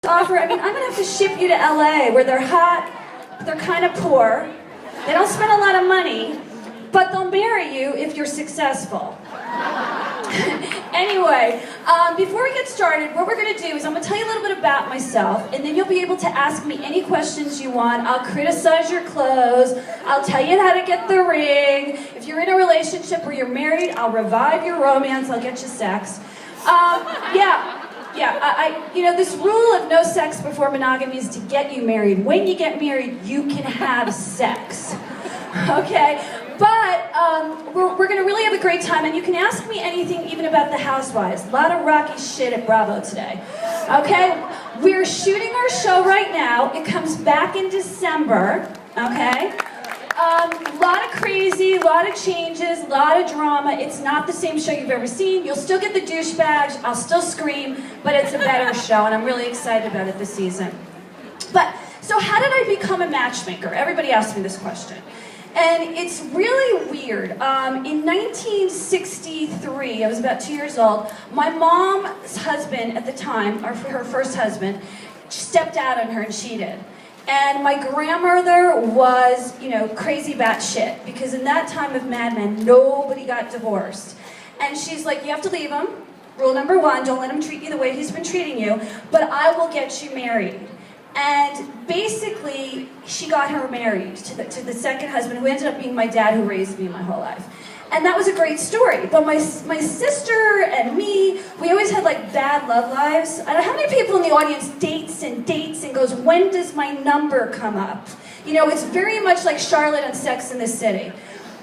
offer. I mean, I'm gonna have to ship you to LA where they're hot, they're kind of poor, they don't spend a lot of money, but they'll marry you if you're successful. Anyway, before we get started, what we're going to do is I'm going to tell you a little bit about myself, and then you'll be able to ask me any questions you want. I'll criticize your clothes. I'll tell you how to get the ring. If you're in a relationship where you're married, I'll revive your romance. I'll get you sex. You know, this rule of no sex before monogamy is to get you married. When you get married, you can have sex. Okay? But we're going to really have a great time, and you can ask me anything, even about the Housewives. A lot of rocky shit at Bravo today. Okay? We're shooting our show right now. It comes back in December. Okay? A lot of crazy, a lot of changes, a lot of drama. It's not the same show you've ever seen. You'll still get the douchebags. I'll still scream, but it's a better show, and I'm really excited about it this season. So how did I become a matchmaker? Everybody asks me this question. And it's really weird. In 1963, I was about 2 years old, my mom's husband at the time, or her first husband, stepped out on her and cheated. And my grandmother was, you know, crazy batshit, because in that time of Mad Men, nobody got divorced. And she's like, you have to leave him. Rule number one, don't let him treat you the way he's been treating you, but I will get you married. And basically, she got her married to the second husband, who ended up being my dad, who raised me my whole life. And that was a great story. But my sister and me, we always had like bad love lives. I don't know how many people in the audience dates and goes, when does my number come up? You know, it's very much like Charlotte on Sex and the City.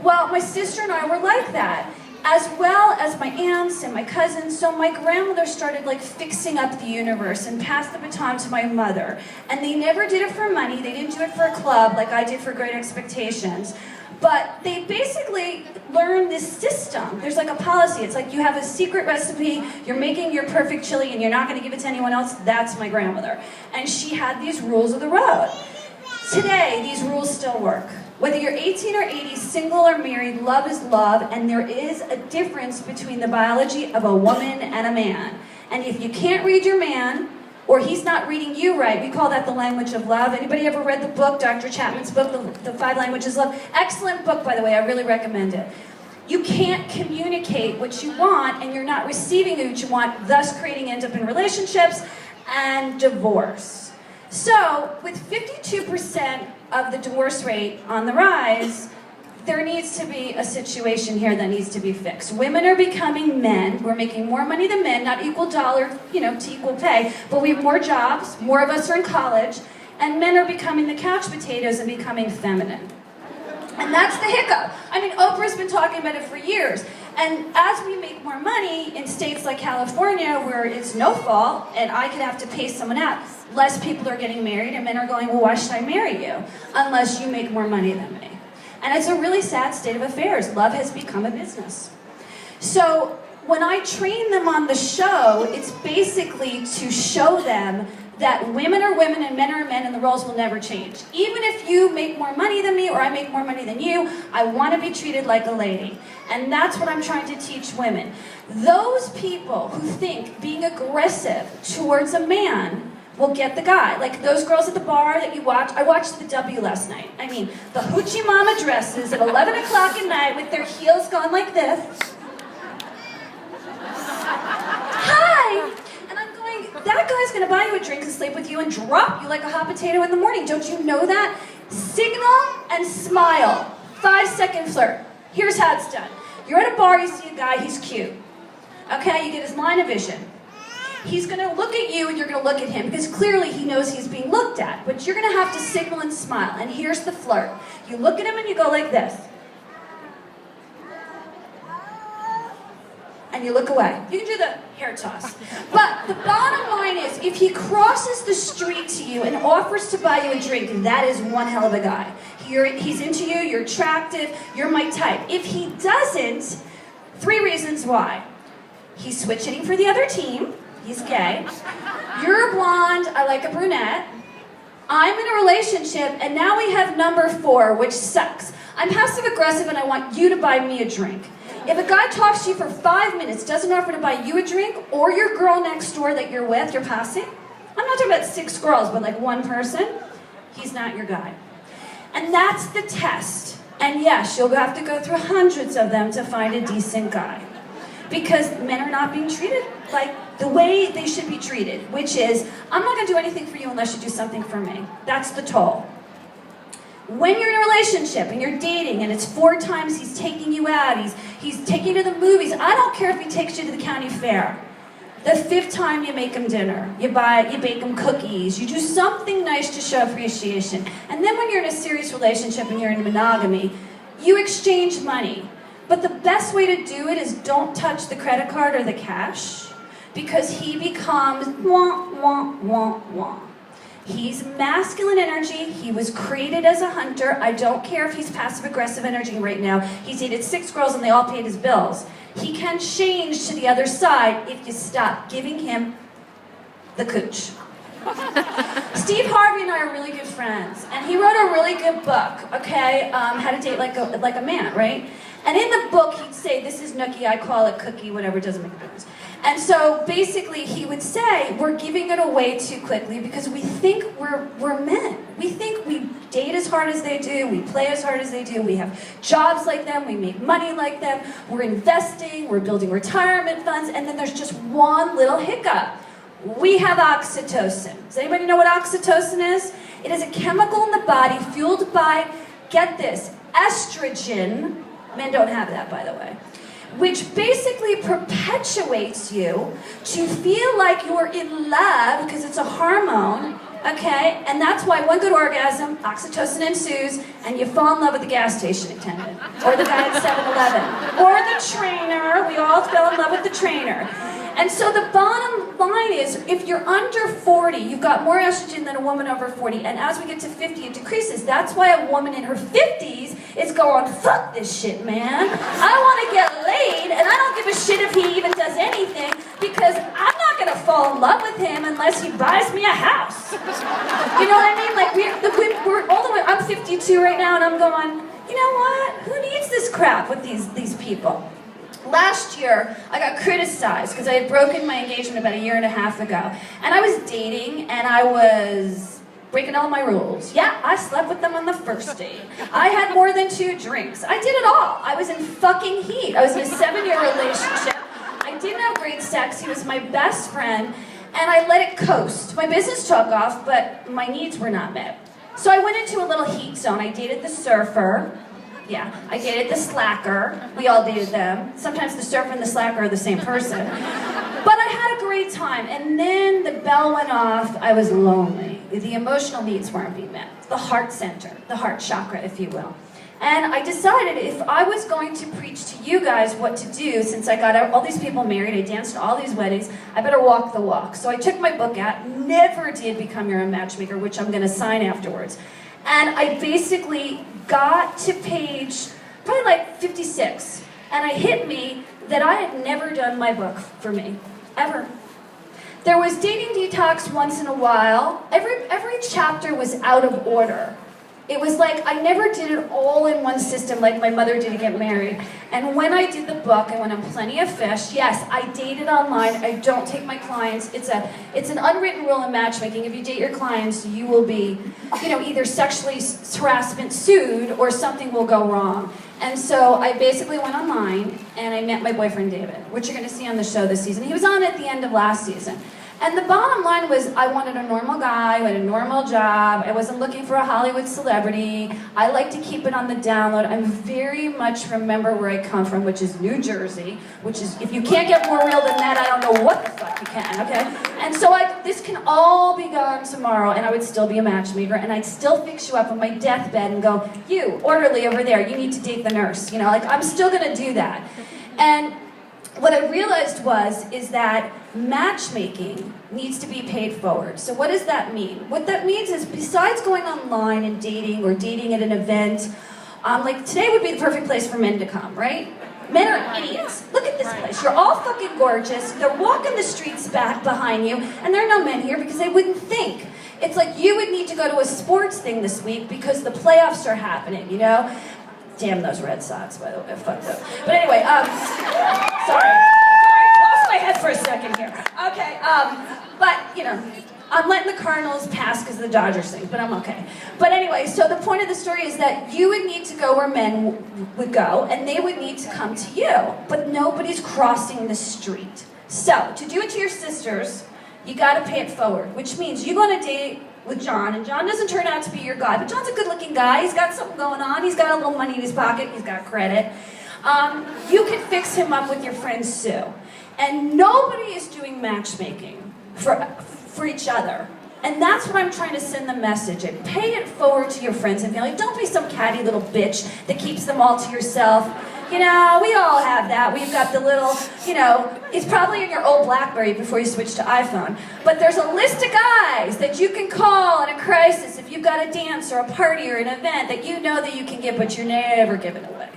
Well, my sister and I were like that, as well as my aunts and my cousins. So my grandmother started like fixing up the universe and passed the baton to my mother. And they never did it for money. They didn't do it for a club like I did for Great Expectations. But they basically learned this system. There's like a policy. It's like you have a secret recipe, you're making your perfect chili, and you're not going to give it to anyone else. That's my grandmother. And she had these rules of the road. Today, these rules still work. Whether you're 18 or 80, single or married, love is love, and there is a difference between the biology of a woman and a man. And if you can't read your man, or he's not reading you right, we call that the language of love. Anybody ever read the book, Dr. Chapman's book, The 5 Languages of Love? Excellent book, by the way, I really recommend it. You can't communicate what you want, and you're not receiving what you want, thus creating end-up-in relationships and divorce. So, with 52% of the divorce rate on the rise, there needs to be a situation here that needs to be fixed. Women are becoming men. We're making more money than men, not equal dollar, you know, to equal pay, but we have more jobs, more of us are in college, and men are becoming the couch potatoes and becoming feminine. And that's the hiccup. I mean, Oprah's been talking about it for years. And as we make more money in states like California, where it's no fault, and I could have to pay someone out, less people are getting married, and men are going, well, why should I marry you? Unless you make more money than me. And it's a really sad state of affairs. Love has become a business. So when I train them on the show, it's basically to show them that women are women and men are men, and the roles will never change. Even if you make more money than me or I make more money than you, I want to be treated like a lady. And that's what I'm trying to teach women. Those people who think being aggressive towards a man will get the guy. Like those girls at the bar that you watch. I watched The W last night. I mean, the hoochie mama dresses at 11 o'clock at night with their heels going like this. Hi! And I'm going, that guy's gonna buy you a drink and sleep with you and drop you like a hot potato in the morning. Don't you know that? Signal and smile. 5-second flirt. Here's how it's done. You're at a bar, you see a guy, he's cute. Okay, you get his line of vision. He's going to look at you and you're going to look at him, because clearly he knows he's being looked at. But you're going to have to signal and smile. And here's the flirt. You look at him and you go like this. And you look away. You can do the hair toss. But the bottom line is, if he crosses the street to you and offers to buy you a drink, that is one hell of a guy. He's into you, you're attractive, you're my type. If he doesn't, 3 reasons why. He's switch hitting for the other team. He's gay. You're a blonde, I like a brunette. I'm in a relationship, and now we have number 4, which sucks. I'm passive aggressive and I want you to buy me a drink. If a guy talks to you for 5 minutes, doesn't offer to buy you a drink, or your girl next door that you're with, you're passing, I'm not talking about 6 girls, but like one person, he's not your guy. And that's the test. And yes, you'll have to go through hundreds of them to find a decent guy. Because men are not being treated like the way they should be treated, which is, I'm not gonna do anything for you unless you do something for me. That's the toll. When you're in a relationship and you're dating and it's 4 times he's taking you out, he's taking you to the movies, I don't care if he takes you to the county fair. The 5th time you make him dinner, you bake him cookies, you do something nice to show appreciation. And then when you're in a serious relationship and you're in monogamy, you exchange money. But the best way to do it is don't touch the credit card or the cash, because he becomes wah, wah, wah, wah. He's masculine energy. He was created as a hunter. I don't care if he's passive-aggressive energy right now. He's dated 6 girls and they all paid his bills. He can change to the other side if you stop giving him the cooch. Steve Harvey and I are really good friends, and he wrote a really good book, okay? How to Date Like a Man, right? And in the book, he'd say, this is nookie, I call it cookie, whatever, it doesn't make a difference. And so basically he would say, we're giving it away too quickly because we think we're men. We think we date as hard as they do, we play as hard as they do, we have jobs like them, we make money like them, we're investing, we're building retirement funds, and then there's just one little hiccup. We have oxytocin. Does anybody know what oxytocin is? It is a chemical in the body fueled by, get this, estrogen. Men don't have that, by the way. Which basically perpetuates you to feel like you're in love, because it's a hormone, okay? And that's why one good orgasm, oxytocin ensues, and you fall in love with the gas station attendant, or the guy at 7-Eleven, or the trainer. We all fell in love with the trainer. And so the bottom line is, if you're under 40, you've got more estrogen than a woman over 40. And as we get to 50, it decreases. That's why a woman in her 50s is going, fuck this shit, man. I want to get laid, and I don't give a shit if he even does anything, because I'm not going to fall in love with him unless he buys me a house. You know what I mean? Like, we're all the way, I'm 52 right now, and I'm going, you know what? Who needs this crap with these people? Last year, I got criticized because I had broken my engagement about 1.5 years ago. And I was dating, and I was breaking all my rules. Yeah, I slept with them on the first date. I had more than 2 drinks. I did it all. I was in fucking heat. I was in a 7-year relationship. I didn't have great sex. He was my best friend. And I let it coast. My business took off, but my needs were not met. So I went into a little heat zone. I dated the surfer. Yeah, I dated the slacker. We all dated them. Sometimes the surfer and the slacker are the same person. But I had a great time. And then the bell went off. I was lonely. The emotional needs weren't being met. The heart center, the heart chakra, if you will. And I decided if I was going to preach to you guys what to do, since I got all these people married, I danced at all these weddings, I better walk the walk. So I took my book out, never did become your own matchmaker, which I'm going to sign afterwards. And I basically got to page probably like 56, and it hit me that I had never done my book for me, ever. There was dating detox once in a while. Every chapter was out of order. It was like I never did it all in one system like my mother did to get married. And when I did the book, I went on Plenty of Fish. Yes, I dated online. I don't take my clients. It's an unwritten rule in matchmaking. If you date your clients, you will be, either sexually harassment sued or something will go wrong. And so I basically went online and I met my boyfriend David, which you're going to see on the show this season. He was on at the end of last season. And the bottom line was I wanted a normal guy who had a normal job. I wasn't looking for a Hollywood celebrity. I like to keep it on the download. I very much remember where I come from, which is New Jersey, which is, if you can't get more real than that, I don't know what the fuck you can, okay? And so this can all be gone tomorrow, and I would still be a matchmaker, and I'd still fix you up on my deathbed and go, you, orderly over there, you need to date the nurse. I'm still gonna do that. And what I realized is that matchmaking needs to be paid forward. So what does that mean? What that means is, besides going online and dating or dating at an event, like today would be the perfect place for men to come, right? Men are idiots. Look at this place. You're all fucking gorgeous. They're walking the streets back behind you, and there are no men here because they wouldn't think. It's like you would need to go to a sports thing this week because the playoffs are happening, Damn those Red Sox, by the way. Fuck them. But anyway, sorry. Lost my head for a second here. Okay, but, I'm letting the Cardinals pass because of the Dodgers thing, but I'm okay. But anyway, so the point of the story is that you would need to go where men would go, and they would need to come to you. But nobody's crossing the street. So, to do it to your sisters, you gotta pay it forward, which means you go on a date with John, and John doesn't turn out to be your guy, but John's a good-looking guy. He's got something going on. He's got a little money in his pocket. He's got credit. You can fix him up with your friend Sue. And nobody is doing matchmaking for each other. And that's what I'm trying to send the message. And pay it forward to your friends and family. Don't be some catty little bitch that keeps them all to yourself. You know, we all have that. We've got the little, you know, it's probably in your old BlackBerry before you switched to iPhone. But there's a list of guys that you can call in a crisis if you've got a dance or a party or an event that you know that you can get, but you're never giving away.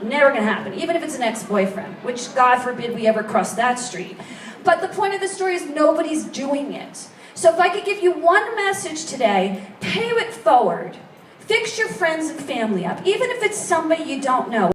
Never gonna happen, even if it's an ex-boyfriend, which God forbid we ever cross that street. But the point of the story is nobody's doing it. So if I could give you one message today, pay it forward. Fix your friends and family up, even if it's somebody you don't know.